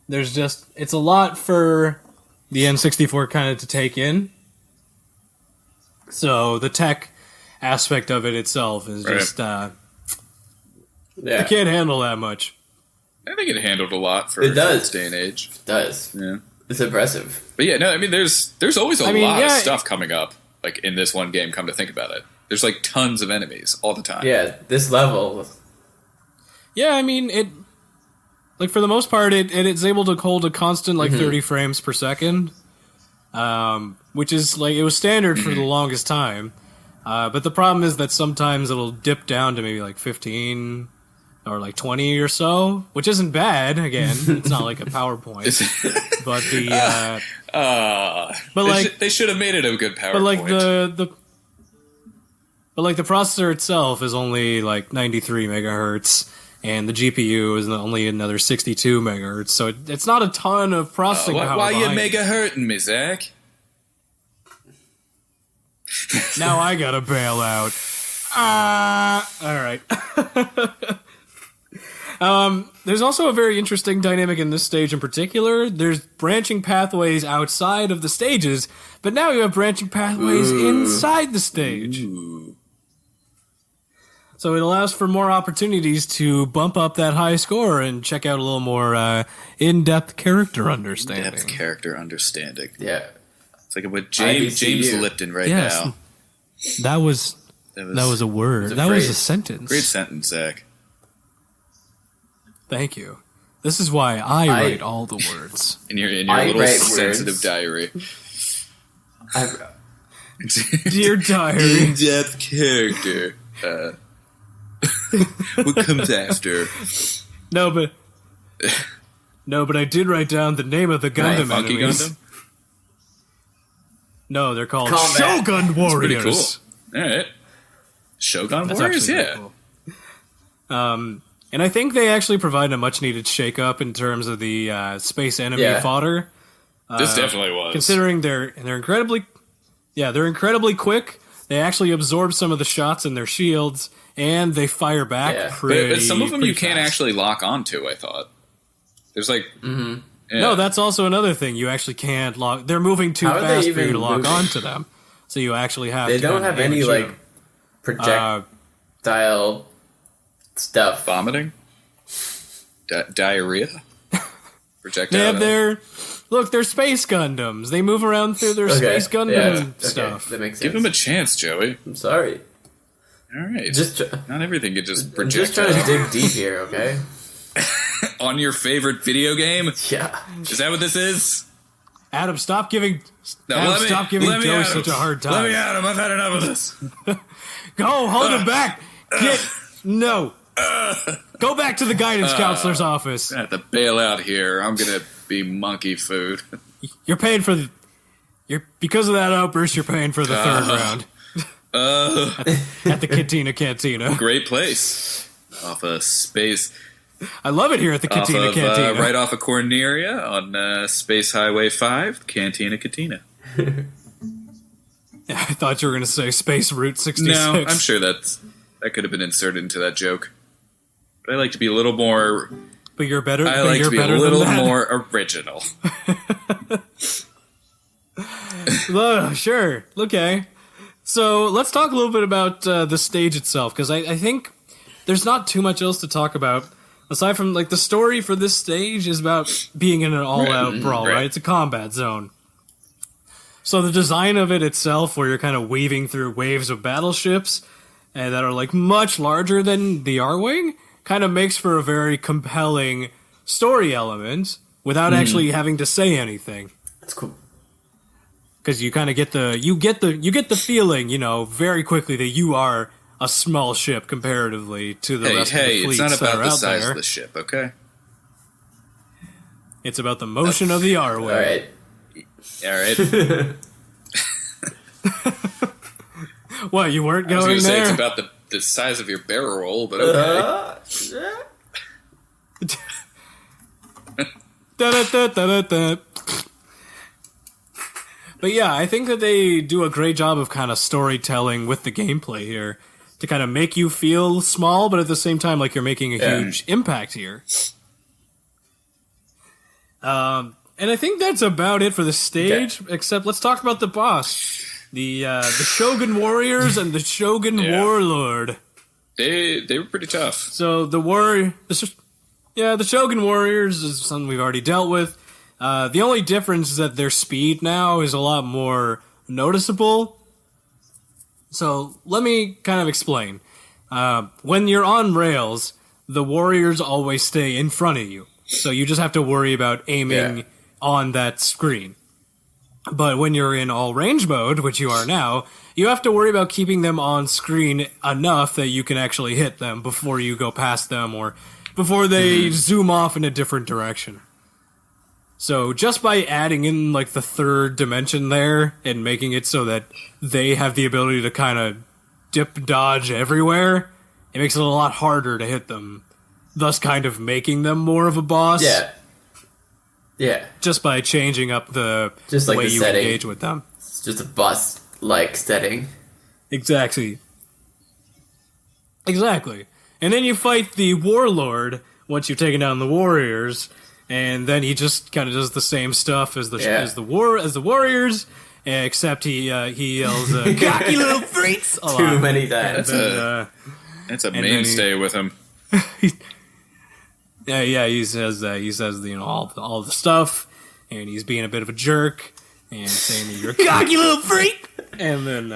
[SPEAKER 1] it's a lot for the N64 kind of to take in. So the tech aspect of it itself is just, I can't handle that much.
[SPEAKER 3] I think it handled a lot for its day and age.
[SPEAKER 2] It does.
[SPEAKER 3] Yeah.
[SPEAKER 2] It's impressive.
[SPEAKER 3] But yeah, no, I mean, there's always a lot of stuff coming up, like in this one game, come to think about it. There's like tons of enemies all the time.
[SPEAKER 2] Yeah, this level.
[SPEAKER 1] Yeah, I mean, for the most part, it's able to hold a constant, 30 frames per second, which is, it was standard for the longest time. But the problem is that sometimes it'll dip down to maybe, 15 or, 20 or so, which isn't bad, again. It's not like a PowerPoint. But
[SPEAKER 3] they should have made it a good PowerPoint.
[SPEAKER 1] But the processor itself is only 93 megahertz, and the GPU is only another 62 megahertz. So it's not a ton of processing power.
[SPEAKER 3] Why you megaherting me, Zach?
[SPEAKER 1] Now I gotta bail out. All right. There's also a very interesting dynamic in this stage in particular. There's branching pathways outside of the stages, but now you have branching pathways inside the stage.
[SPEAKER 3] Ooh.
[SPEAKER 1] So it allows for more opportunities to bump up that high score and check out a little more in-depth character understanding.
[SPEAKER 3] In-depth character understanding.
[SPEAKER 2] Yeah.
[SPEAKER 3] It's like with James Lipton now.
[SPEAKER 1] That was a word. That was a sentence.
[SPEAKER 3] Great sentence, Zach.
[SPEAKER 1] Thank you. This is why I write all the words.
[SPEAKER 3] In your little sensitive diary.
[SPEAKER 1] Dear diary.
[SPEAKER 3] In-depth character. What comes after?
[SPEAKER 1] No, but I did write down the name of the Gundam
[SPEAKER 3] Funky
[SPEAKER 1] enemies.
[SPEAKER 3] Gundam?
[SPEAKER 1] No, they're called Shogun Warriors.
[SPEAKER 3] That's pretty cool. All right. Shogun
[SPEAKER 1] That's
[SPEAKER 3] Warriors,
[SPEAKER 1] yeah. Cool. And I think they actually provide a much-needed shake-up in terms of the space enemy fodder.
[SPEAKER 3] This definitely was.
[SPEAKER 1] Considering they're incredibly quick. They actually absorb some of the shots in their shields, and they fire back pretty.
[SPEAKER 3] But some of them you
[SPEAKER 1] fast.
[SPEAKER 3] can't actually lock onto. I thought there's like.
[SPEAKER 2] Mm-hmm.
[SPEAKER 3] Yeah.
[SPEAKER 1] No, that's also anher thing. You actually can't lock. They're moving too fast for you to lock onto them. So you actually have.
[SPEAKER 2] They
[SPEAKER 1] to
[SPEAKER 2] don't have any like projectile stuff.
[SPEAKER 3] Vomiting, diarrhea, projectile.
[SPEAKER 1] They have they're Space Gundams. They move around through their Space Gundam stuff.
[SPEAKER 2] That makes sense.
[SPEAKER 3] Give them a chance, Joey.
[SPEAKER 2] I'm sorry.
[SPEAKER 3] All right.
[SPEAKER 2] Just
[SPEAKER 3] not everything could just project.
[SPEAKER 2] I'm just trying to dig deep here, okay?
[SPEAKER 3] On your favorite video game?
[SPEAKER 2] Yeah.
[SPEAKER 3] Is that what this is?
[SPEAKER 1] Adam, stop giving
[SPEAKER 3] stop
[SPEAKER 1] giving Joey such a hard time.
[SPEAKER 3] Let me at him. I've had enough of this.
[SPEAKER 1] Go, hold him back. No. Go back to the guidance counselor's office.
[SPEAKER 3] I have to bail out here. I'm going to be monkey food.
[SPEAKER 1] You're paying for because of that outburst, you're paying for the third round. At the Cantina.
[SPEAKER 3] Great place. Off of Space.
[SPEAKER 1] I love it here at the Cantina.
[SPEAKER 3] Right off of Corneria on Space Highway 5, Cantina.
[SPEAKER 1] I thought you were going to say Space Route 66.
[SPEAKER 3] No, I'm sure that could have been inserted into that joke. But I like to be a little more...
[SPEAKER 1] But you're better.
[SPEAKER 3] I like to be a little more original.
[SPEAKER 1] Sure. Okay. So let's talk a little bit about the stage itself, because I think there's not too much else to talk about. Aside from, like, the story for this stage is about being in an all-out brawl, right? It's a combat zone. So the design of it itself, where you're kind of weaving through waves of battleships and that are, like, much larger than the R-Wing, kind of makes for a very compelling story element without actually having to say anything.
[SPEAKER 2] That's cool.
[SPEAKER 1] Because you kind of get the feeling, very quickly that you are a small ship comparatively to the rest of the fleets that are out there.
[SPEAKER 3] It's not about the size of the ship, okay?
[SPEAKER 1] It's about the motion of the R-Wing.
[SPEAKER 3] All right.
[SPEAKER 1] What, you weren't going there?
[SPEAKER 3] I was going to say it's about the size of your barrel roll, but okay.
[SPEAKER 1] But yeah, I think that they do a great job of kind of storytelling with the gameplay here to kind of make you feel small, but at the same time like you're making a huge impact here. And I think that's about it for the stage, except let's talk about the boss. The Shogun Warriors and the Shogun Warlord.
[SPEAKER 3] They were pretty tough.
[SPEAKER 1] So the Shogun Warriors is something we've already dealt with. The only difference is that their speed now is a lot more noticeable. So let me kind of explain. When you're on rails, the warriors always stay in front of you. So you just have to worry about aiming on that screen. But when you're in all range mode, which you are now, you have to worry about keeping them on screen enough that you can actually hit them before you go past them or before they zoom off in a different direction. So just by adding in like the third dimension there and making it so that they have the ability to kind of dip dodge everywhere, it makes it a lot harder to hit them, thus kind of making them more of a boss.
[SPEAKER 2] Yeah.
[SPEAKER 1] Just by changing up the way you engage with them.
[SPEAKER 2] It's just a boss-like setting.
[SPEAKER 1] Exactly. Exactly. And then you fight the warlord once you've taken down the warriors, and then he just kind of does the same stuff as the warriors, except he yells "cocky little freaks" a lot.
[SPEAKER 2] Too many times.
[SPEAKER 3] That's a mainstay with him.
[SPEAKER 1] Yeah, he says all the stuff, and he's being a bit of a jerk and saying that you're a cocky little freak, and then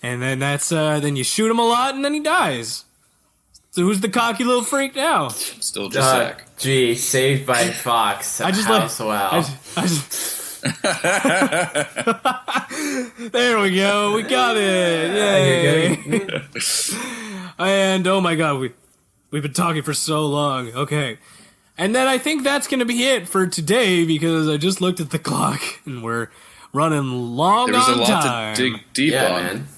[SPEAKER 1] then you shoot him a lot, and then he dies. So who's the cocky little freak now?
[SPEAKER 3] Still just Zach.
[SPEAKER 2] Gee, Saved by Fox.
[SPEAKER 1] I just left.
[SPEAKER 2] Wow.
[SPEAKER 1] There we go. We got it. Yay! And oh my god, we've been talking for so long. Okay. And then I think that's going to be it for today because I just looked at the clock and we're running long on time.
[SPEAKER 3] There was a lot to dig deep on.
[SPEAKER 2] Man.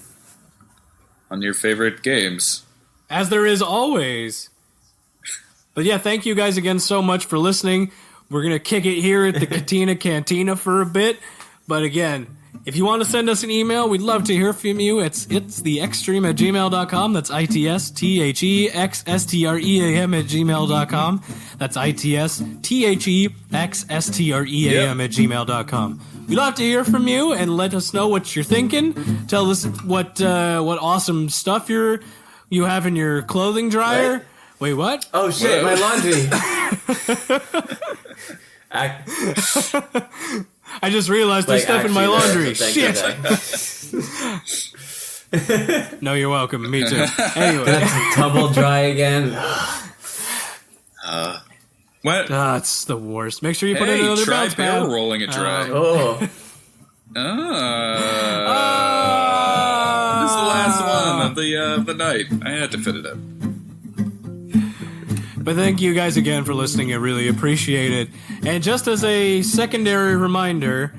[SPEAKER 3] On your favorite games.
[SPEAKER 1] As there is always. But yeah, thank you guys again so much for listening. We're going to kick it here at the Katina Cantina for a bit. But again, if you want to send us an email, we'd love to hear from you. It's theextreme@gmail.com. That's ITSTHEXSTREAM@gmail.com. That's ITSTHEXSTREAM@gmail.com. We'd love to hear from you and let us know what you're thinking. Tell us what awesome stuff you have in your clothing dryer.
[SPEAKER 2] Right.
[SPEAKER 1] Wait, what?
[SPEAKER 2] Oh shit, my laundry.
[SPEAKER 1] I just realized there's stuff in my laundry. Shit. No, you're welcome. Me too. Anyway.
[SPEAKER 2] That's tumble dry again.
[SPEAKER 3] What?
[SPEAKER 1] It's the worst. Make sure you put it in another bounce pad.
[SPEAKER 3] Rolling it dry.
[SPEAKER 2] This
[SPEAKER 3] is the last one of the night. I had to fit it up.
[SPEAKER 1] But thank you guys again for listening. I really appreciate it. And just as a secondary reminder,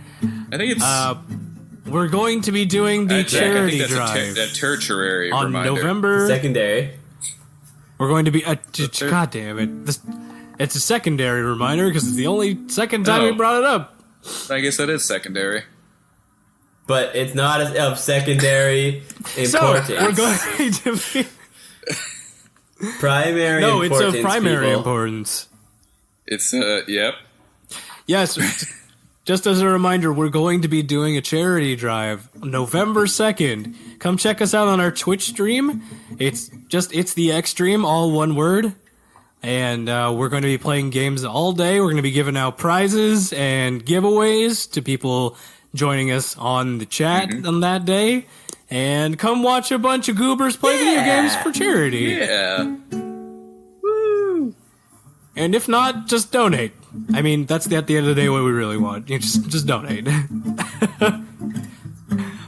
[SPEAKER 3] I think it's
[SPEAKER 1] we're going to be doing the charity
[SPEAKER 3] I think that's
[SPEAKER 1] drive
[SPEAKER 3] a tertiary
[SPEAKER 1] on
[SPEAKER 3] reminder.
[SPEAKER 1] November.
[SPEAKER 2] Secondary.
[SPEAKER 1] We're going to be. God damn it! It's a secondary reminder because it's the only second time we brought it up.
[SPEAKER 3] I guess that is secondary.
[SPEAKER 2] But it's not of secondary importance.
[SPEAKER 1] So we're going to be.
[SPEAKER 2] Primary importance.
[SPEAKER 1] No, it's of primary importance.
[SPEAKER 3] It's, yep.
[SPEAKER 1] Yes, just as a reminder, we're going to be doing a charity drive November 2nd. Come check us out on our Twitch stream. It's the Extreme, all one word. And we're going to be playing games all day. We're going to be giving out prizes and giveaways to people joining us on the chat on that day. And come watch a bunch of goobers play video games for charity.
[SPEAKER 3] Yeah.
[SPEAKER 1] Woo! And if not, just donate. I mean, that's at the end of the day what we really want. You just donate. All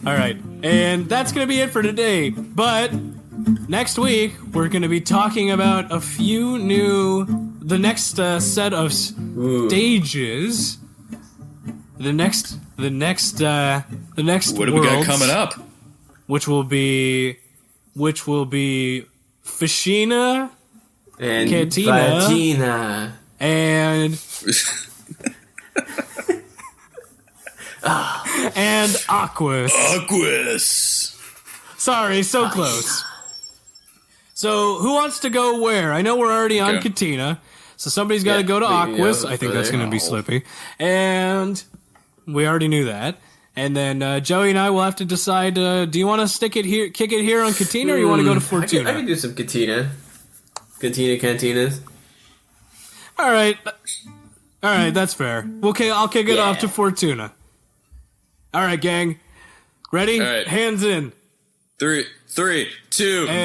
[SPEAKER 1] right. And that's going to be it for today. But next week, we're going to be talking about a few the next set of stages. The next
[SPEAKER 3] What
[SPEAKER 1] do
[SPEAKER 3] we got coming up?
[SPEAKER 1] Which will be Fashina
[SPEAKER 2] and
[SPEAKER 1] Cantina and and Aquas. Sorry, so close. So who wants to go where? I know we're already on Katina, so somebody's got to go to Aquas. I think that's going to be Slippy, and we already knew that. And then Joey and I will have to decide, do you want to kick it here on Katina, or you want to go to Fortuna?
[SPEAKER 2] I can do some Katina. Cantinas.
[SPEAKER 1] All right, that's fair. Okay, I'll kick it off to Fortuna. All right, gang. Ready?
[SPEAKER 3] All right.
[SPEAKER 1] Hands in.
[SPEAKER 3] 3, 2, 1.